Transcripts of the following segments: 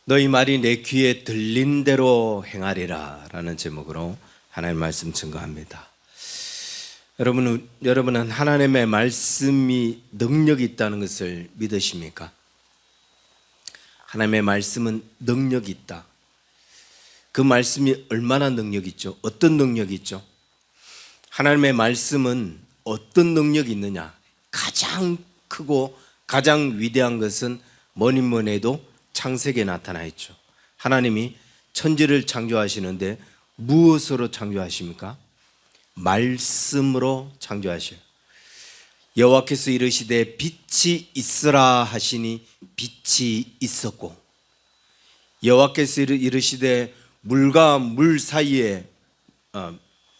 너희 말이 내 귀에 들린 대로 행하리라 라는 제목으로 하나님의 말씀 증거합니다. 여러분은 하나님의 말씀이 능력이 있다는 것을 믿으십니까? 하나님의 말씀은 능력이 있다. 그 말씀이 얼마나 능력이 있죠? 어떤 능력이 있죠? 하나님의 말씀은 어떤 능력이 있느냐? 가장 크고 가장 위대한 것은 뭐니 해도 창세기에 나타나 있죠. 하나님이 천지를 창조하시는데 무엇으로 창조하십니까? 말씀으로 창조하셔요. 여호와께서 이르시되 빛이 있으라 하시니 빛이 있었고, 여호와께서 이르시되 물과 물 사이에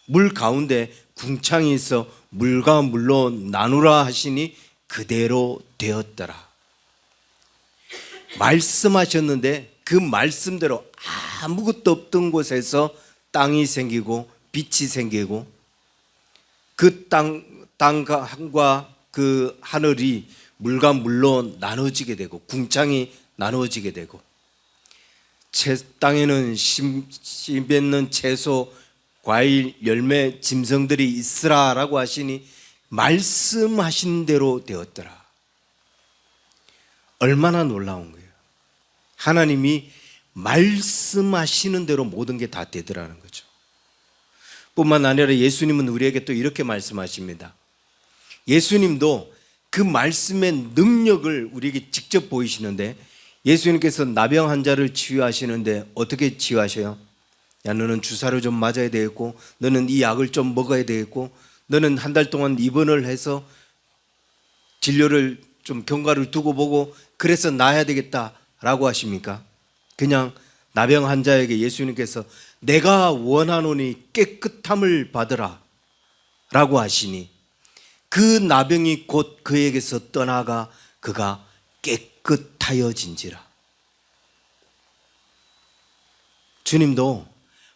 물 가운데 궁창이 있어 물과 물로 나누라 하시니 그대로 되었더라. 말씀하셨는데 그 말씀대로 아무것도 없던 곳에서 땅이 생기고 빛이 생기고, 그 땅과 그 하늘이 물과 물로 나눠지게 되고 궁창이 나누어지게 되고, 땅에는 씨 맺는 채소, 과일, 열매, 짐승들이 있으라라고 하시니 말씀하신 대로 되었더라. 얼마나 놀라운 거예요. 하나님이 말씀하시는 대로 모든 게 다 되더라는 거죠. 뿐만 아니라 예수님은 우리에게 또 이렇게 말씀하십니다. 예수님도 그 말씀의 능력을 우리에게 직접 보이시는데, 예수님께서 나병 환자를 치유하시는데 어떻게 치유하셔요? 야, 너는 주사를 좀 맞아야 되겠고, 너는 이 약을 좀 먹어야 되겠고, 너는 한 달 동안 입원을 해서 진료를 좀 경과를 두고 보고 그래서 나아야 되겠다라고 하십니까? 그냥 나병 환자에게 예수님께서 내가 원하노니 깨끗함을 받으라 라고 하시니 그 나병이 곧 그에게서 떠나가 그가 깨끗하여진지라. 주님도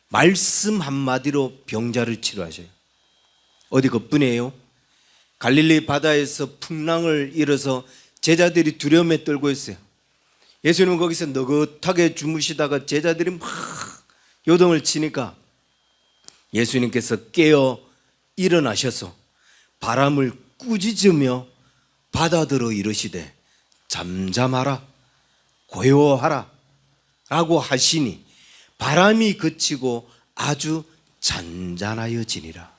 말씀 한마디로 병자를 치료하셔요. 어디 그뿐이에요? 갈릴리 바다에서 풍랑을 일어서 제자들이 두려움에 떨고 있어요. 예수님은 거기서 느긋하게 주무시다가 제자들이 막 요동을 치니까 예수님께서 깨어 일어나셔서 바람을 꾸짖으며 바다들어 이르시되 잠잠하라, 고요하라 라고 하시니 바람이 그치고 아주 잔잔하여지니라.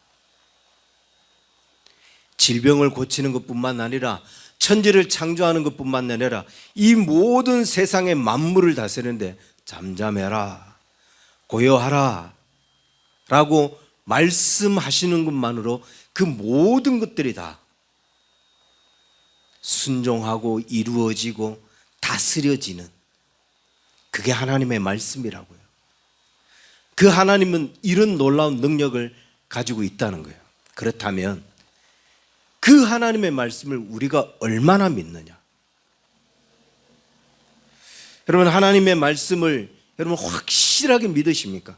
질병을 고치는 것뿐만 아니라 천지를 창조하는 것뿐만 아니라 이 모든 세상의 만물을 다스리는데 잠잠해라, 고요하라 라고 말씀하시는 것만으로 그 모든 것들이 다 순종하고 이루어지고 다스려지는, 그게 하나님의 말씀이라고요. 그 하나님은 이런 놀라운 능력을 가지고 있다는 거예요. 그렇다면 그 하나님의 말씀을 우리가 얼마나 믿느냐? 여러분, 하나님의 말씀을 여러분 확실하게 믿으십니까?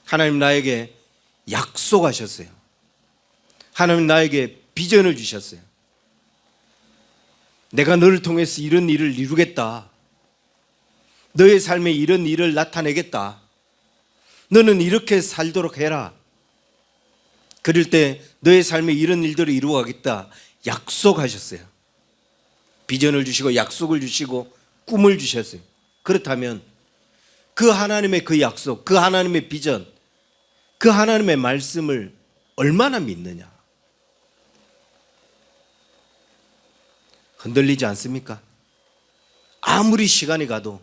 하나님 나에게 약속하셨어요. 하나님 나에게 비전을 주셨어요. 내가 너를 통해서 이런 일을 이루겠다. 너의 삶에 이런 일을 나타내겠다. 너는 이렇게 살도록 해라. 그럴 때 너의 삶에 이런 일들을 이루어가겠다 약속하셨어요. 비전을 주시고 약속을 주시고 꿈을 주셨어요. 그렇다면 그 하나님의 그 약속, 그 하나님의 비전, 그 하나님의 말씀을 얼마나 믿느냐? 흔들리지 않습니까? 아무리 시간이 가도,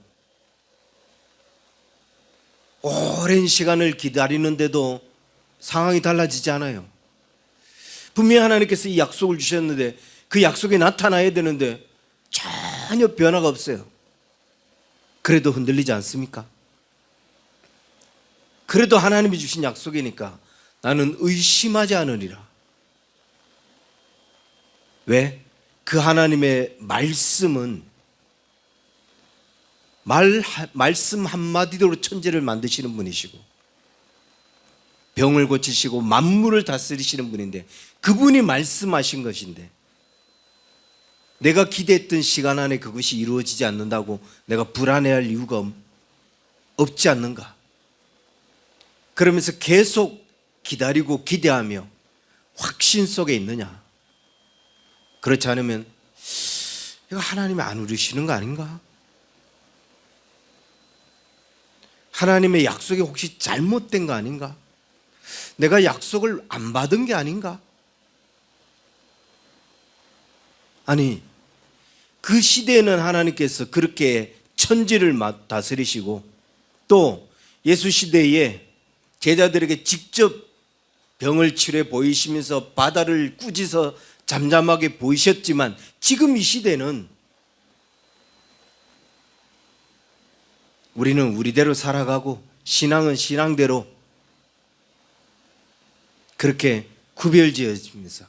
오랜 시간을 기다리는데도 상황이 달라지지 않아요. 분명히 하나님께서 이 약속을 주셨는데 그 약속이 나타나야 되는데 전혀 변화가 없어요. 그래도 흔들리지 않습니까? 그래도 하나님이 주신 약속이니까 나는 의심하지 않으리라. 왜? 그 하나님의 말씀은 말씀 한마디로 천지를 만드시는 분이시고 병을 고치시고 만물을 다스리시는 분인데, 그분이 말씀하신 것인데 내가 기대했던 시간 안에 그것이 이루어지지 않는다고 내가 불안해할 이유가 없지 않는가? 그러면서 계속 기다리고 기대하며 확신 속에 있느냐? 그렇지 않으면 이거 하나님이 안 이루시는 거 아닌가? 하나님의 약속이 혹시 잘못된 거 아닌가? 내가 약속을 안 받은 게 아닌가? 아니, 그 시대에는 하나님께서 그렇게 천지를 다스리시고 또 예수 시대에 제자들에게 직접 병을 치료해 보이시면서 바다를 꾸짖어 잠잠하게 보이셨지만 지금 이 시대는 우리는 우리대로 살아가고 신앙은 신앙대로 그렇게 구별지어지면서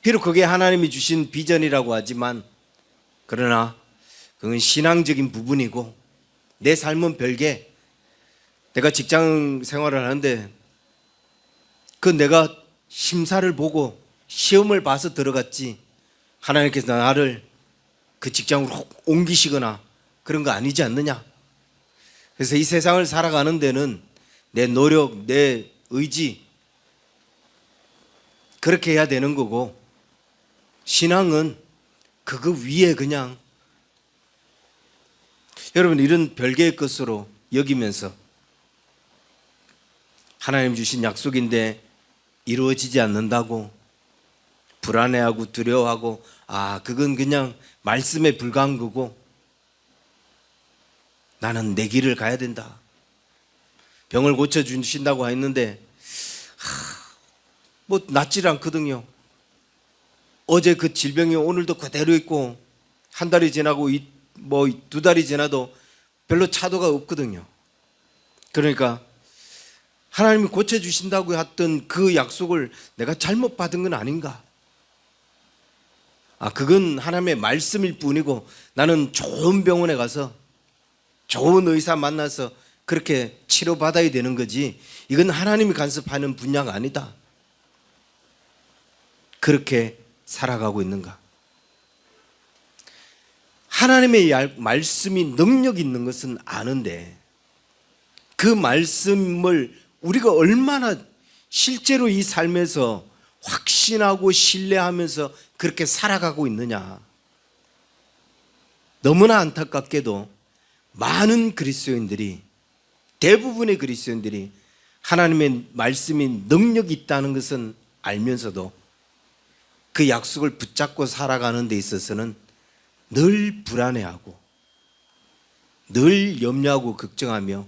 비록 그게 하나님이 주신 비전이라고 하지만 그러나 그건 신앙적인 부분이고 내 삶은 별개. 내가 직장 생활을 하는데 그 내가 심사를 보고 시험을 봐서 들어갔지 하나님께서 나를 그 직장으로 옮기시거나 그런 거 아니지 않느냐. 그래서 이 세상을 살아가는 데는 내 노력, 내 의지 그렇게 해야 되는 거고 신앙은 그거 위에 그냥 여러분 이런 별개의 것으로 여기면서 하나님 주신 약속인데 이루어지지 않는다고 불안해하고 두려워하고 그건 그냥 말씀에 불과한 거고 나는 내 길을 가야 된다. 병을 고쳐주신다고 했는데 뭐 낫질 않거든요. 어제 그 질병이 오늘도 그대로 있고 한 달이 지나고 뭐 2달이 지나도 별로 차도가 없거든요. 그러니까 하나님이 고쳐주신다고 했던 그 약속을 내가 잘못 받은 건 아닌가? 그건 하나님의 말씀일 뿐이고 나는 좋은 병원에 가서 좋은 의사 만나서 그렇게 치료받아야 되는 거지 이건 하나님이 간섭하는 분야가 아니다. 그렇게 살아가고 있는가? 하나님의 말씀이 능력 있는 것은 아는데 그 말씀을 우리가 얼마나 실제로 이 삶에서 확신하고 신뢰하면서 그렇게 살아가고 있느냐. 너무나 안타깝게도 많은 그리스도인들이 대부분의 그리스도인들이 하나님의 말씀이 능력이 있다는 것은 알면서도 그 약속을 붙잡고 살아가는 데 있어서는 늘 불안해하고 늘 염려하고 걱정하며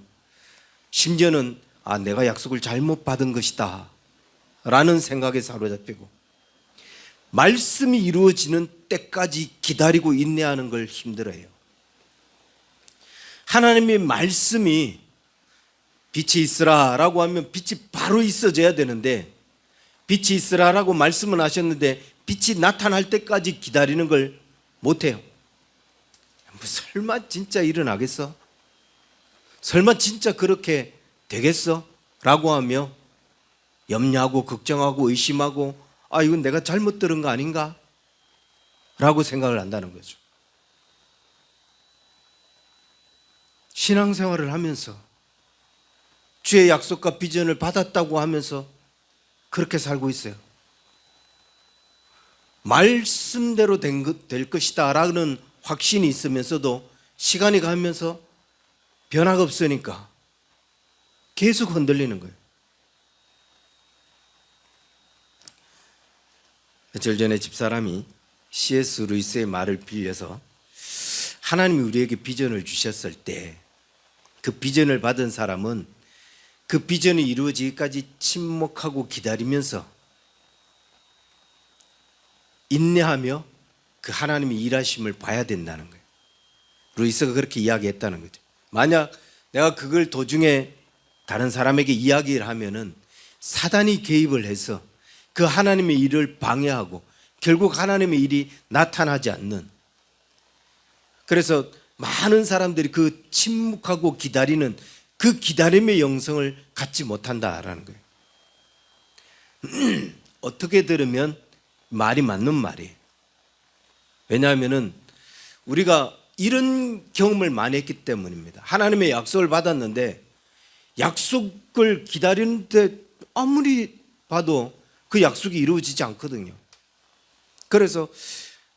심지어는 내가 약속을 잘못 받은 것이다 라는 생각에 사로잡히고 말씀이 이루어지는 때까지 기다리고 인내하는 걸 힘들어해요. 하나님의 말씀이 빛이 있으라 라고 하면 빛이 바로 있어져야 되는데 빛이 있으라 라고 말씀은 하셨는데 빛이 나타날 때까지 기다리는 걸 못해요. 설마 진짜 일어나겠어? 설마 진짜 그렇게 되겠어? 라고 하며 염려하고 걱정하고 의심하고 이건 내가 잘못 들은 거 아닌가? 라고 생각을 한다는 거죠. 신앙생활을 하면서 주의 약속과 비전을 받았다고 하면서 그렇게 살고 있어요. 말씀대로 될 것이다 라는 확신이 있으면서도 시간이 가면서 변화가 없으니까 계속 흔들리는 거예요. 며칠 전에 집사람이 C.S. 루이스의 말을 빌려서 하나님이 우리에게 비전을 주셨을 때 그 비전을 받은 사람은 그 비전이 이루어지기까지 침묵하고 기다리면서 인내하며 그 하나님의 일하심을 봐야 된다는 거예요. 루이스가 그렇게 이야기했다는 거죠. 만약 내가 그걸 도중에 다른 사람에게 이야기를 하면은 사단이 개입을 해서 그 하나님의 일을 방해하고 결국 하나님의 일이 나타나지 않는, 그래서 많은 사람들이 그 침묵하고 기다리는 그 기다림의 영성을 갖지 못한다라는 거예요. 어떻게 들으면 말이 맞는 말이에요. 왜냐하면은 우리가 이런 경험을 많이 했기 때문입니다. 하나님의 약속을 받았는데 약속을 기다리는데 아무리 봐도 그 약속이 이루어지지 않거든요. 그래서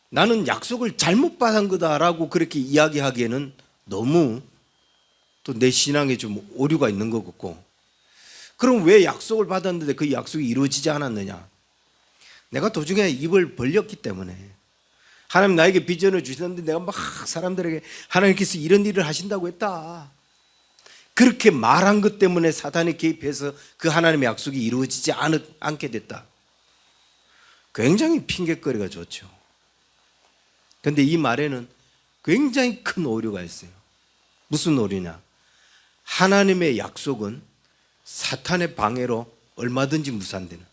나는 약속을 잘못 받은 거다라고 그렇게 이야기하기에는 너무 또 내 신앙에 좀 오류가 있는 것 같고, 그럼 왜 약속을 받았는데 그 약속이 이루어지지 않았느냐? 내가 도중에 입을 벌렸기 때문에. 하나님 나에게 비전을 주셨는데 내가 막 사람들에게 하나님께서 이런 일을 하신다고 했다, 그렇게 말한 것 때문에 사탄이 개입해서 그 하나님의 약속이 이루어지지 않게 됐다. 굉장히 핑계거리가 좋죠. 그런데 이 말에는 굉장히 큰 오류가 있어요. 무슨 오류냐? 하나님의 약속은 사탄의 방해로 얼마든지 무산되는,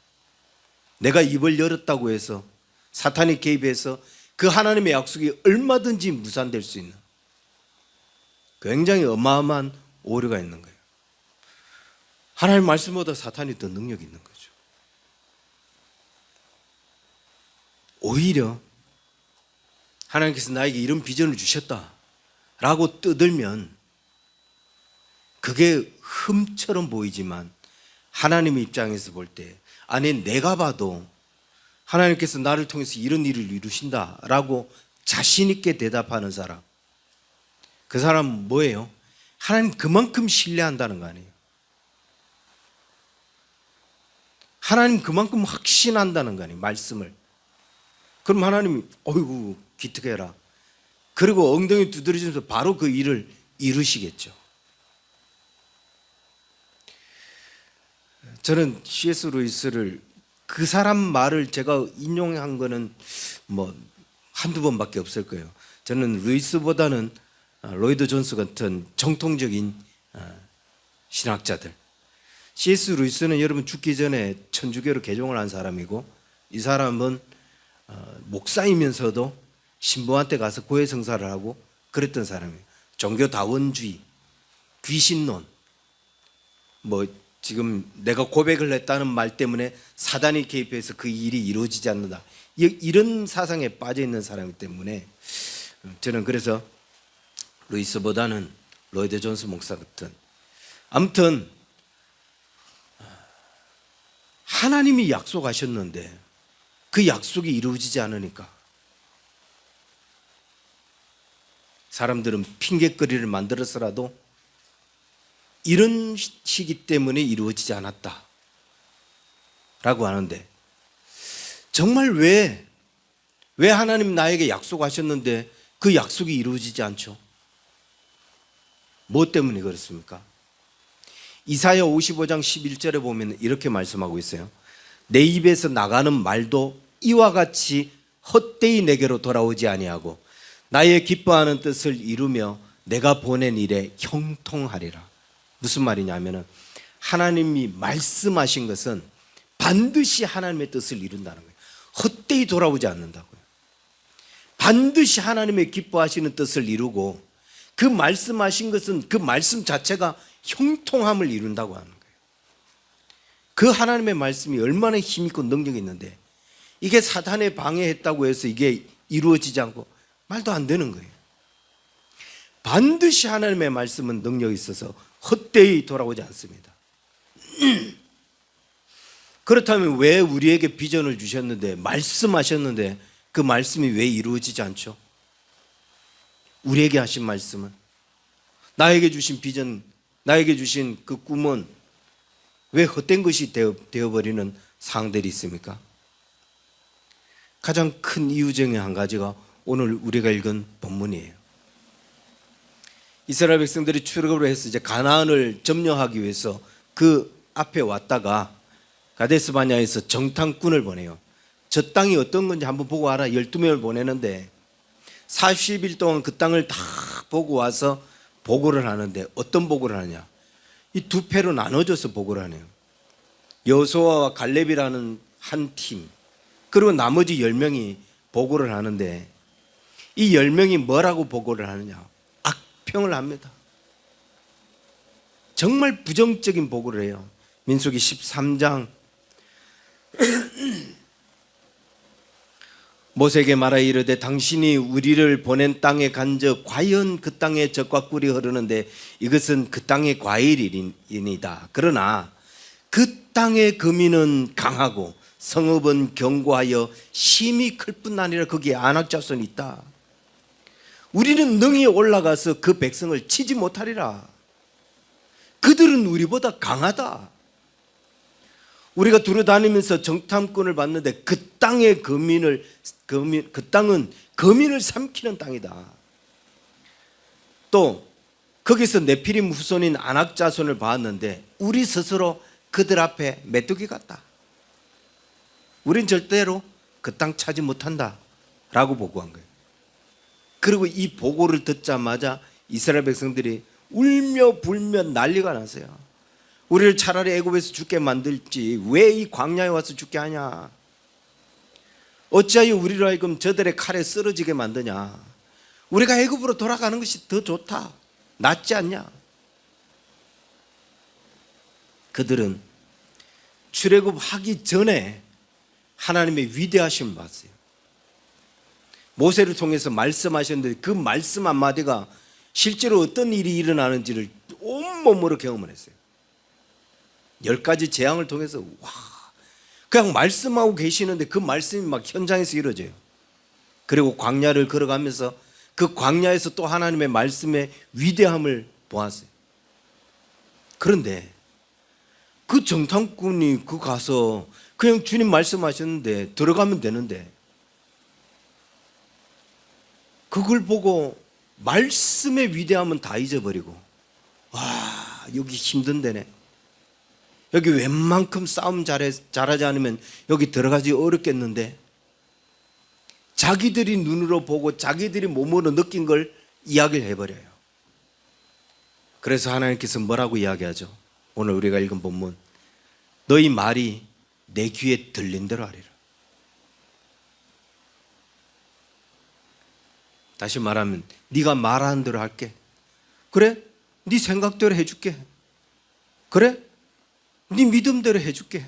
내가 입을 열었다고 해서 사탄이 개입해서 그 하나님의 약속이 얼마든지 무산될 수 있는 굉장히 어마어마한 오류가 있는 거예요. 하나님 말씀보다 사탄이 더 능력이 있는 거죠. 오히려 하나님께서 나에게 이런 비전을 주셨다라고 떠들면 그게 흠처럼 보이지만 하나님의 입장에서 볼 때, 아니 내가 봐도 하나님께서 나를 통해서 이런 일을 이루신다라고 자신 있게 대답하는 사람, 그 사람은 뭐예요? 하나님 그만큼 신뢰한다는 거 아니에요. 하나님 그만큼 확신한다는 거 아니에요, 말씀을. 그럼 하나님이 어이구 기특해라, 그리고 엉덩이 두드려주면서 바로 그 일을 이루시겠죠. 저는 C.S. 루이스를, 그 사람 말을 제가 인용한 거는 뭐 한두 번밖에 없을 거예요. 저는 루이스보다는 로이드 존스 같은 정통적인 신학자들, C.S. 루이스는 여러분 죽기 전에 천주교로 개종을 한 사람이고, 이 사람은 목사이면서도 신부한테 가서 고해성사를 하고 그랬던 사람이에요. 종교다원주의, 귀신론, 뭐 지금 내가 고백을 했다는 말 때문에 사단이 개입해서 그 일이 이루어지지 않는다, 이런 사상에 빠져 있는 사람이기 때문에 저는 그래서 루이스보다는 로이드 존스 목사 같은, 아무튼 하나님이 약속하셨는데 그 약속이 이루어지지 않으니까 사람들은 핑계거리를 만들어서라도 이런 시기 때문에 이루어지지 않았다 라고 하는데, 정말 왜 하나님 나에게 약속하셨는데 그 약속이 이루어지지 않죠? 뭐 때문에 그렇습니까? 이사야 55장 11절에 보면 이렇게 말씀하고 있어요. 내 입에서 나가는 말도 이와 같이 헛되이 내게로 돌아오지 아니하고 나의 기뻐하는 뜻을 이루며 내가 보낸 일에 형통하리라. 무슨 말이냐면은 하나님이 말씀하신 것은 반드시 하나님의 뜻을 이룬다는 거예요. 헛되이 돌아오지 않는다고요. 반드시 하나님의 기뻐하시는 뜻을 이루고, 그 말씀하신 것은 그 말씀 자체가 형통함을 이룬다고 하는 거예요. 그 하나님의 말씀이 얼마나 힘있고 능력이 있는데 이게 사탄에 방해했다고 해서 이게 이루어지지 않고 말도 안 되는 거예요. 반드시 하나님의 말씀은 능력이 있어서 헛되이 돌아오지 않습니다. 그렇다면 왜 우리에게 비전을 주셨는데, 말씀하셨는데 그 말씀이 왜 이루어지지 않죠? 우리에게 하신 말씀은, 나에게 주신 비전, 나에게 주신 그 꿈은 왜 헛된 것이 되어버리는 상황들이 있습니까? 가장 큰 이유 중에 한 가지가 오늘 우리가 읽은 본문이에요. 이스라엘 백성들이 출애굽을 해서 이제 가나안을 점령하기 위해서 그 앞에 왔다가 가데스 바냐에서 정탐꾼을 보내요. 저 땅이 어떤 건지 한번 보고 와라. 12명을 보내는데 40일 동안 그 땅을 다 보고 와서 보고를 하는데, 어떤 보고를 하냐, 이 두 패로 나눠져서 보고를 하네요. 여호수아와 갈렙이라는 한 팀, 그리고 나머지 10명이 보고를 하는데, 이 10명이 뭐라고 보고를 하느냐, 악평을 합니다. 정말 부정적인 보고를 해요. 민수기 13장 모세에게 말하여 이르되 당신이 우리를 보낸 땅에 간적 과연 그 땅에 젖과 꿀이 흐르는데 이것은 그 땅의 과일이니이다. 그러나 그 땅의 거민은 강하고 성읍은 견고하여 심히 클 뿐 아니라 거기에 안악자손이 있다. 우리는 능히 올라가서 그 백성을 치지 못하리라. 그들은 우리보다 강하다. 우리가 두루다니면서 정탐꾼을 봤는데 그 땅은 거민을 삼키는 땅이다. 또 거기서 네피림 후손인 아낙 자손을 봤는데 우리 스스로 그들 앞에 메뚜기 같다. 우린 절대로 그 땅 차지 못한다 라고 보고한 거예요. 그리고 이 보고를 듣자마자 이스라엘 백성들이 울며 불며 난리가 났어요. 우리를 차라리 애굽에서 죽게 만들지 왜 이 광야에 와서 죽게 하냐. 어찌하여 우리로 하여금 저들의 칼에 쓰러지게 만드냐. 우리가 애굽으로 돌아가는 것이 더 좋다, 낫지 않냐. 그들은 출애굽하기 전에 하나님의 위대하심을 봤어요. 모세를 통해서 말씀하셨는데 그 말씀 한마디가 실제로 어떤 일이 일어나는지를 온몸으로 경험을 했어요. 10가지 재앙을 통해서 그냥 말씀하고 계시는데 그 말씀이 막 현장에서 이루어져요. 그리고 광야를 걸어가면서 그 광야에서 또 하나님의 말씀의 위대함을 보았어요. 그런데 그 정탐꾼이 그 가서 그냥 주님 말씀하셨는데 들어가면 되는데 그걸 보고 말씀의 위대함은 다 잊어버리고 와, 여기 힘든 데네. 여기 웬만큼 싸움 잘하지 않으면 여기 들어가기 어렵겠는데, 자기들이 눈으로 보고 자기들이 몸으로 느낀 걸 이야기를 해버려요. 그래서 하나님께서 뭐라고 이야기하죠? 오늘 우리가 읽은 본문, 너희 말이 내 귀에 들린 대로 하리라. 다시 말하면 네가 말하는 대로 할게. 그래? 네 생각대로 해줄게. 그래? 네 믿음대로 해줄게.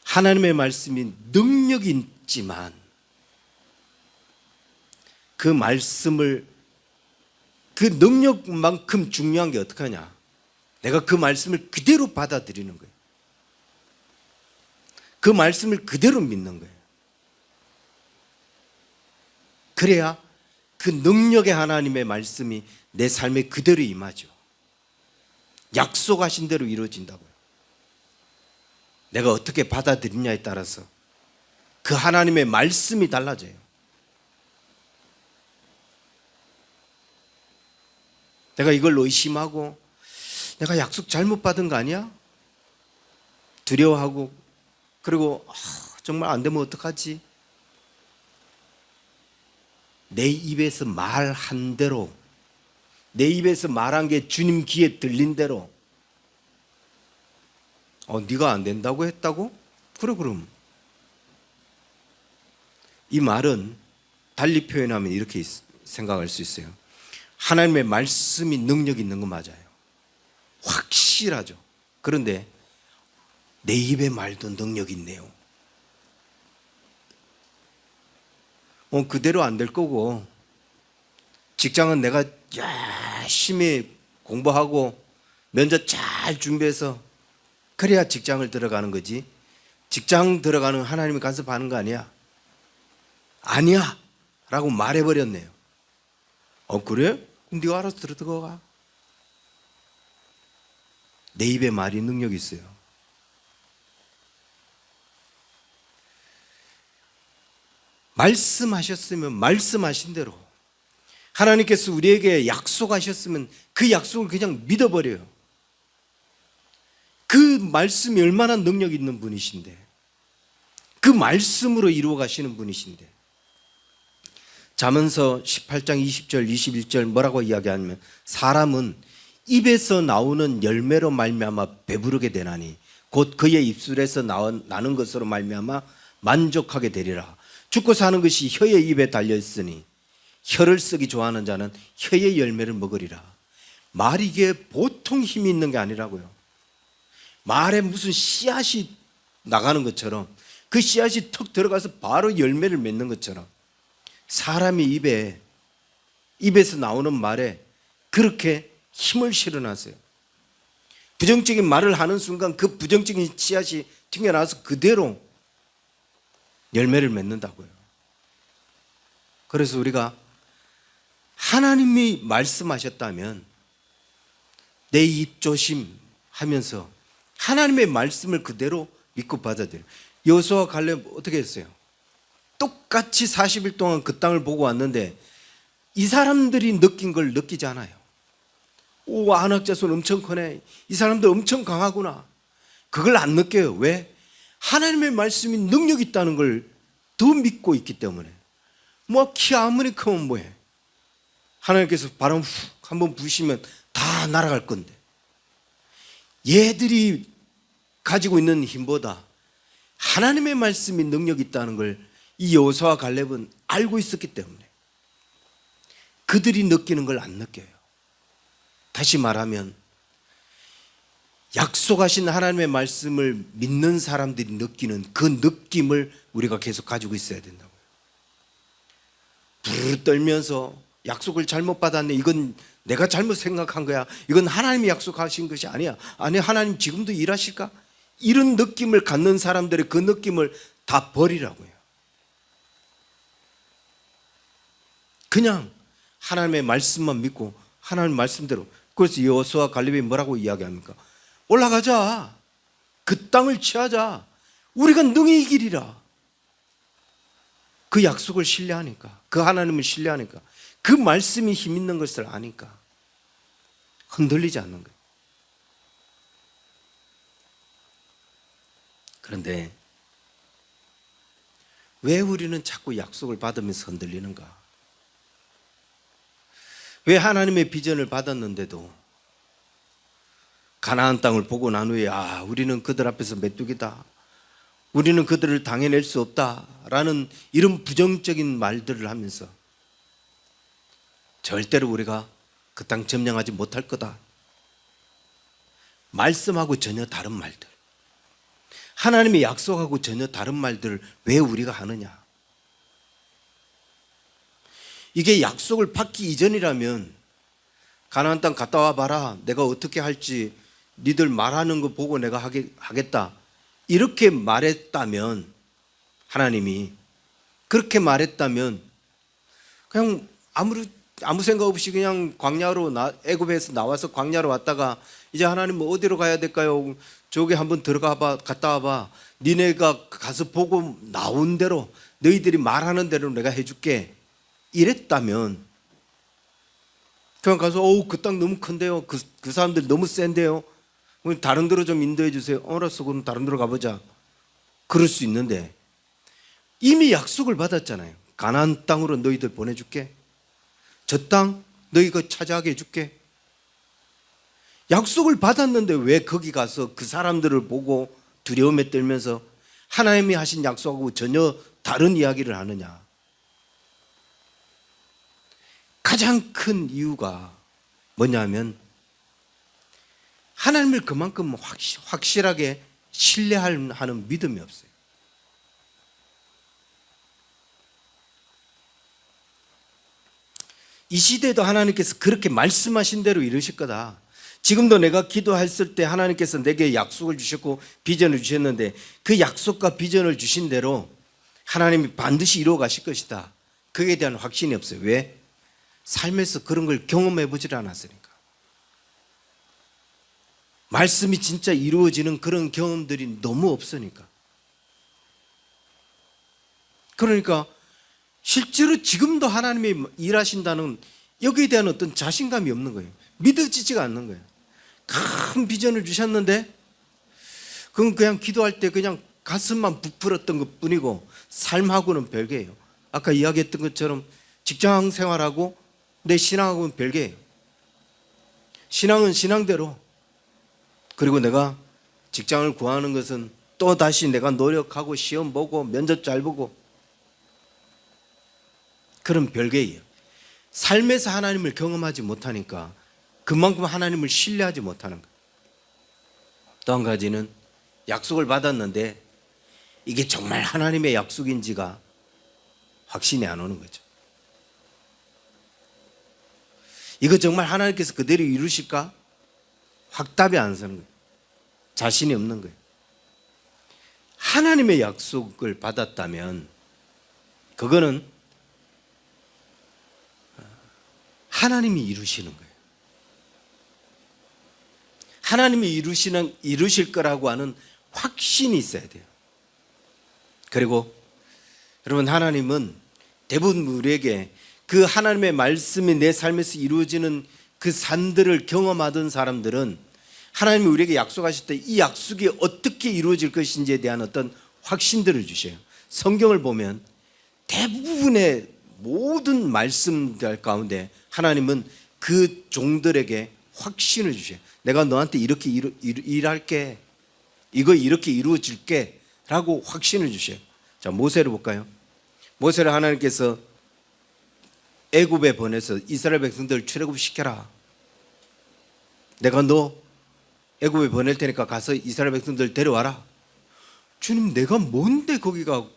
하나님의 말씀이 능력이 있지만 그 말씀을, 그 능력만큼 중요한 게 어떻게 하냐? 내가 그 말씀을 그대로 받아들이는 거예요. 그 말씀을 그대로 믿는 거예요. 그래야 그 능력의 하나님의 말씀이 내 삶에 그대로 임하죠. 약속하신 대로 이루어진다고요. 내가 어떻게 받아들이냐에 따라서 그 하나님의 말씀이 달라져요. 내가 이걸 의심하고 내가 약속 잘못 받은 거 아니야? 두려워하고, 그리고 정말 안 되면 어떡하지? 내 입에서 말한 대로, 내 입에서 말한 게 주님 귀에 들린 대로, 네가 안 된다고 했다고? 그래, 그럼. 이 말은 달리 표현하면 이렇게 생각할 수 있어요. 하나님의 말씀이 능력 있는 거 맞아요. 확실하죠. 그런데 내 입의 말도 능력 있네요. 그대로 안 될 거고, 직장은 내가 열심히 공부하고 면접 잘 준비해서 그래야 직장을 들어가는 거지, 직장 들어가는 하나님이 간섭하는 거 아니야? 아니야 라고 말해버렸네요. 그래? 그럼 네가 알아서 들어가. 내 입에 말이 능력이 있어요. 말씀하셨으면 말씀하신 대로, 하나님께서 우리에게 약속하셨으면 그 약속을 그냥 믿어버려요. 그 말씀이 얼마나 능력 있는 분이신데, 그 말씀으로 이루어 가시는 분이신데. 잠언서 18장 20절 21절 뭐라고 이야기하냐면, 사람은 입에서 나오는 열매로 말미암아 배부르게 되나니 곧 그의 입술에서 나는 것으로 말미암아 만족하게 되리라. 죽고 사는 것이 혀의 입에 달려있으니 혀를 쓰기 좋아하는 자는 혀의 열매를 먹으리라. 말이 이게 보통 힘이 있는 게 아니라고요. 말에 무슨 씨앗이 나가는 것처럼 그 씨앗이 턱 들어가서 바로 열매를 맺는 것처럼 사람이 입에서 나오는 말에 그렇게 힘을 실어놨어요. 부정적인 말을 하는 순간 그 부정적인 씨앗이 튕겨나와서 그대로 열매를 맺는다고요. 그래서 우리가 하나님이 말씀하셨다면 내 입 조심하면서 하나님의 말씀을 그대로 믿고 받아들여요. 여호수아와 갈렙 어떻게 했어요? 똑같이 40일 동안 그 땅을 보고 왔는데 이 사람들이 느낀 걸 느끼지 않아요. 오, 안악자손 엄청 크네. 이 사람들 엄청 강하구나. 그걸 안 느껴요. 왜? 하나님의 말씀이 능력 있다는 걸 더 믿고 있기 때문에. 뭐 키 아무리 크면 뭐해. 하나님께서 바람 훅 한번 부시면 다 날아갈 건데. 얘들이 가지고 있는 힘보다 하나님의 말씀이 능력 있다는 걸 이 여호수아와 갈렙은 알고 있었기 때문에 그들이 느끼는 걸 안 느껴요. 다시 말하면 약속하신 하나님의 말씀을 믿는 사람들이 느끼는 그 느낌을 우리가 계속 가지고 있어야 된다고요. 부르르 떨면서 약속을 잘못 받았네. 이건 내가 잘못 생각한 거야. 이건 하나님이 약속하신 것이 아니야. 아니, 하나님 지금도 일하실까? 이런 느낌을 갖는 사람들의 그 느낌을 다 버리라고요. 그냥 하나님의 말씀만 믿고 하나님 말씀대로. 그래서 여호수아와 갈렙이 뭐라고 이야기합니까? 올라가자. 그 땅을 취하자. 우리가 능히 이기리라. 그 약속을 신뢰하니까, 그 하나님을 신뢰하니까, 그 말씀이 힘 있는 것을 아니까 흔들리지 않는 거예요. 그런데 왜 우리는 자꾸 약속을 받으면서 흔들리는가? 왜 하나님의 비전을 받았는데도 가나안 땅을 보고 난 후에 우리는 그들 앞에서 메뚜기다, 우리는 그들을 당해낼 수 없다라는 이런 부정적인 말들을 하면서 절대로 우리가 그 땅 점령하지 못할 거다, 말씀하고 전혀 다른 말들, 하나님의 약속하고 전혀 다른 말들을 왜 우리가 하느냐? 이게 약속을 받기 이전이라면 가나안 땅 갔다 와 봐라, 내가 어떻게 할지 니들 말하는 거 보고 내가 하겠다, 이렇게 말했다면, 하나님이 그렇게 말했다면 그냥 아무 생각 없이 그냥 광야로 애굽에서 나와서 광야로 왔다가 이제 하나님 어디로 가야 될까요? 저기 한번 들어가 봐, 갔다 와봐, 니네가 가서 보고 나온 대로 너희들이 말하는 대로 내가 해줄게, 이랬다면 그냥 가서 그 땅 너무 큰데요, 그 사람들 너무 센데요, 다른 데로 좀 인도해 주세요. 알았어, 그럼 다른 데로 가보자. 그럴 수 있는데 이미 약속을 받았잖아요. 가나안 땅으로 너희들 보내줄게, 저 땅 너희가 차지하게 해줄게. 약속을 받았는데 왜 거기 가서 그 사람들을 보고 두려움에 떨면서 하나님이 하신 약속하고 전혀 다른 이야기를 하느냐? 가장 큰 이유가 뭐냐면 하나님을 그만큼 확실하게 신뢰하는 믿음이 없어요. 이 시대도 하나님께서 그렇게 말씀하신 대로 이루실 거다. 지금도 내가 기도했을 때 하나님께서 내게 약속을 주셨고 비전을 주셨는데 그 약속과 비전을 주신 대로 하나님이 반드시 이루어 가실 것이다. 그에 대한 확신이 없어요. 왜? 삶에서 그런 걸 경험해 보질 않았으니까. 말씀이 진짜 이루어지는 그런 경험들이 너무 없으니까. 그러니까 실제로 지금도 하나님이 일하신다는 여기에 대한 어떤 자신감이 없는 거예요. 믿어지지가 않는 거예요. 큰 비전을 주셨는데 그건 그냥 기도할 때 그냥 가슴만 부풀었던 것 뿐이고 삶하고는 별개예요. 아까 이야기했던 것처럼 직장 생활하고 내 신앙하고는 별개예요. 신앙은 신앙대로, 그리고 내가 직장을 구하는 것은 또 다시 내가 노력하고 시험 보고 면접 잘 보고, 그런 별개예요. 삶에서 하나님을 경험하지 못하니까 그만큼 하나님을 신뢰하지 못하는 거예요. 또 한 가지는 약속을 받았는데 이게 정말 하나님의 약속인지가 확신이 안 오는 거죠. 이거 정말 하나님께서 그대로 이루실까? 확답이 안 서는 거예요. 자신이 없는 거예요. 하나님의 약속을 받았다면 그거는 하나님이 이루시는 거예요. 하나님이 이루실 거라고 하는 확신이 있어야 돼요. 그리고 여러분, 하나님은 대부분 우리에게 그 하나님의 말씀이 내 삶에서 이루어지는 그 산들을 경험하던 사람들은 하나님이 우리에게 약속하실 때 이 약속이 어떻게 이루어질 것인지에 대한 어떤 확신들을 주셔요. 성경을 보면 대부분의 모든 말씀들 가운데 하나님은 그 종들에게 확신을 주셔요. 내가 너한테 이렇게 일할게, 이거 이렇게 이루어질게 라고 확신을 주셔요. 자, 모세를 볼까요? 모세를 하나님께서 애굽에 보내서 이스라엘 백성들을 출애굽시켜라. 내가 너 애굽에 보낼 테니까 가서 이스라엘 백성들 데려와라. 주님, 내가 뭔데 거기 가서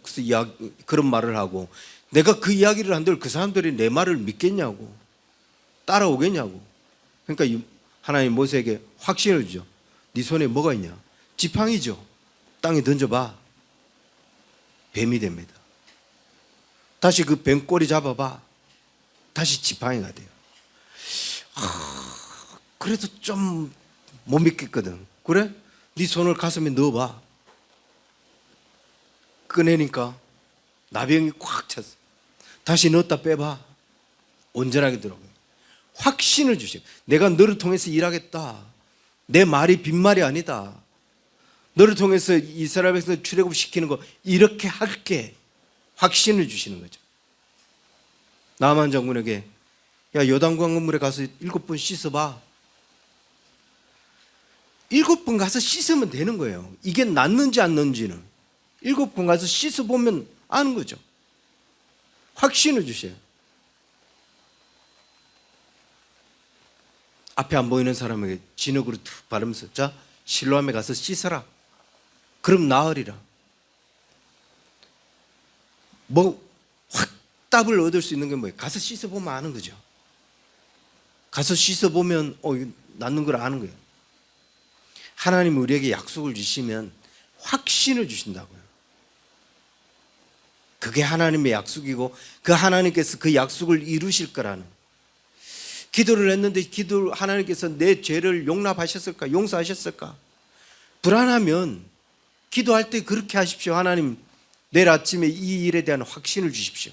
그런 말을 하고, 내가 그 이야기를 한들 그 사람들이 내 말을 믿겠냐고, 따라오겠냐고. 그러니까 하나님 모세에게 확신을 주죠. 네 손에 뭐가 있냐? 지팡이죠. 땅에 던져봐. 뱀이 됩니다. 다시 그 뱀 꼬리 잡아봐. 다시 지팡이가 돼요. 그래도 좀 못 믿겠거든. 그래? 네 손을 가슴에 넣어봐. 꺼내니까 나병이 꽉 찼어. 다시 넣었다 빼봐. 온전하게 들어가요. 확신을 주세요. 내가 너를 통해서 일하겠다. 내 말이 빈말이 아니다. 너를 통해서 이스라엘 백성을 출애굽시키는 거 이렇게 할게. 확신을 주시는 거죠. 나만 장군에게 야, 요단강 건물에 가서 7번 씻어봐. 7번 가서 씻으면 되는 거예요. 이게 낫는지 안 낫는지는 7번 가서 씻어보면 아는 거죠. 확신을 주세요. 앞에 안 보이는 사람에게 진흙으로 툭 바르면서 자, 실로암에 가서 씻어라. 그럼 나으리라. 뭐 확답을 얻을 수 있는 게 뭐예요? 가서 씻어보면 아는 거죠. 가서 씻어보면 이거 낫는 걸 아는 거예요. 하나님이 우리에게 약속을 주시면 확신을 주신다고요. 그게 하나님의 약속이고 그 하나님께서 그 약속을 이루실 거라는. 기도를 했는데 하나님께서 내 죄를 용납하셨을까? 용서하셨을까? 불안하면 기도할 때 그렇게 하십시오. 하나님, 내일 아침에 이 일에 대한 확신을 주십시오.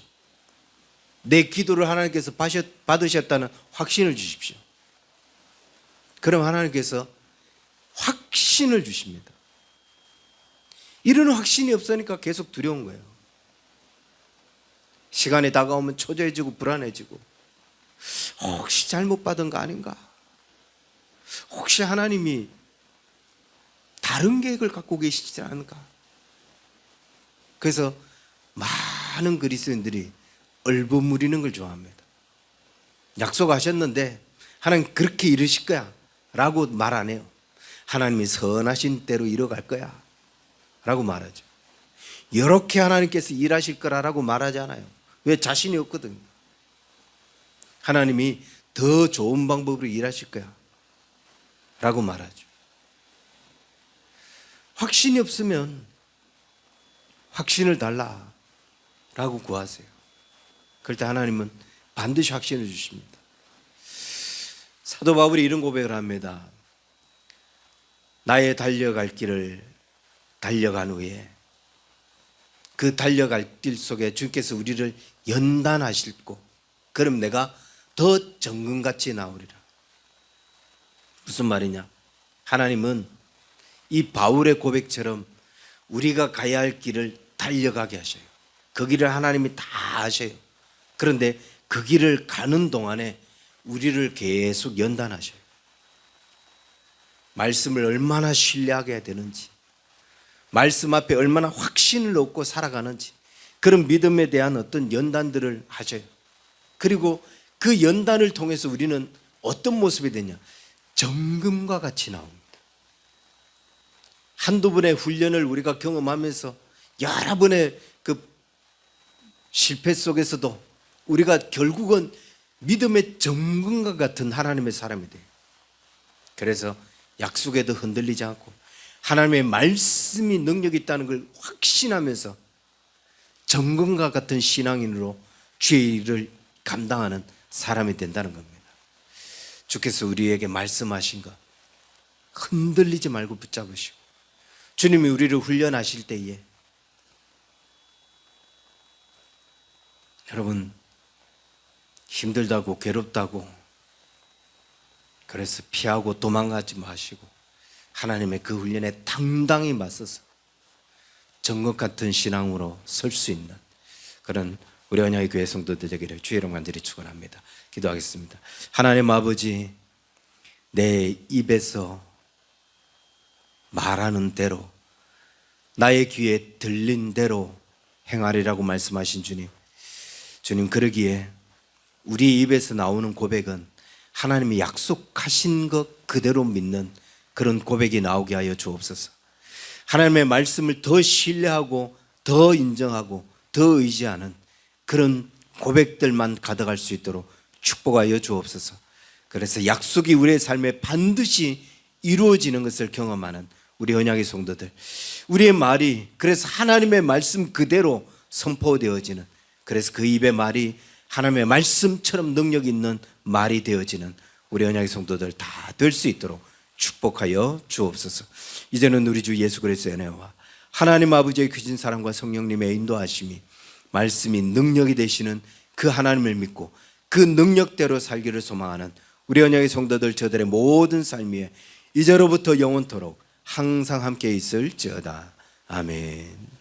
내 기도를 하나님께서 받으셨다는 확신을 주십시오. 그럼 하나님께서 확신을 주십니다. 이런 확신이 없으니까 계속 두려운 거예요. 시간이 다가오면 초조해지고 불안해지고, 혹시 잘못 받은 거 아닌가? 혹시 하나님이 다른 계획을 갖고 계시지 않을까? 그래서 많은 그리스도인들이 얼버무리는 걸 좋아합니다. 약속하셨는데 하나님 그렇게 이루실 거야 라고 말 안 해요. 하나님이 선하신 대로 이뤄갈 거야 라고 말하죠. 이렇게 하나님께서 일하실 거라고 말하지 않아요. 왜? 자신이 없거든요. 하나님이 더 좋은 방법으로 일하실 거야 라고 말하죠. 확신이 없으면 확신을 달라 라고 구하세요. 그럴 때 하나님은 반드시 확신을 주십니다. 사도 바울이 이런 고백을 합니다. 나의 달려갈 길을 달려간 후에 그 달려갈 길 속에 주께서 우리를 연단하실고 그럼 내가 더 정금같이 나오리라. 무슨 말이냐? 하나님은 이 바울의 고백처럼 우리가 가야 할 길을 달려가게 하셔요. 그 길을 하나님이 다 아셔요. 그런데 그 길을 가는 동안에 우리를 계속 연단하셔요. 말씀을 얼마나 신뢰하게 되는지, 말씀 앞에 얼마나 확신을 얻고 살아가는지, 그런 믿음에 대한 어떤 연단들을 하셔요. 그리고 그 연단을 통해서 우리는 어떤 모습이 되냐? 정금과 같이 나옵니다. 한두 번의 훈련을 우리가 경험하면서 여러 번의 그 실패 속에서도 우리가 결국은 믿음의 정금과 같은 하나님의 사람이 돼요. 그래서 약속에도 흔들리지 않고 하나님의 말씀이 능력이 있다는 걸 확신하면서 정금과 같은 신앙인으로 주의 일을 감당하는 사람이 된다는 겁니다. 주께서 우리에게 말씀하신 것 흔들리지 말고 붙잡으시고, 주님이 우리를 훈련하실 때에 여러분 힘들다고 괴롭다고 그래서 피하고 도망가지 마시고 하나님의 그 훈련에 당당히 맞서서 정것 같은 신앙으로 설 수 있는 그런 우리 언약의 교회 성도들 되기를 주의 이름 간절히 축원합니다. 기도하겠습니다. 하나님 아버지, 내 입에서 말하는 대로 나의 귀에 들린 대로 행하리라고 말씀하신 주님, 주님 그러기에 우리 입에서 나오는 고백은 하나님이 약속하신 것 그대로 믿는 그런 고백이 나오게 하여 주옵소서. 하나님의 말씀을 더 신뢰하고 더 인정하고 더 의지하는 그런 고백들만 가득할 수 있도록 축복하여 주옵소서. 그래서 약속이 우리의 삶에 반드시 이루어지는 것을 경험하는 우리 언약의 성도들, 우리의 말이 그래서 하나님의 말씀 그대로 선포되어지는, 그래서 그 입의 말이 하나님의 말씀처럼 능력 있는 말이 되어지는 우리 언약의 성도들 다 될 수 있도록 축복하여 주옵소서. 이제는 우리 주 예수 그리스도의 은혜와 하나님 아버지의 크신 사랑과 성령님의 인도하심이 말씀이 능력이 되시는 그 하나님을 믿고 그 능력대로 살기를 소망하는 우리 언약의 성도들 저들의 모든 삶 위에 이제로부터 영원토록 항상 함께 있을지어다. 아멘.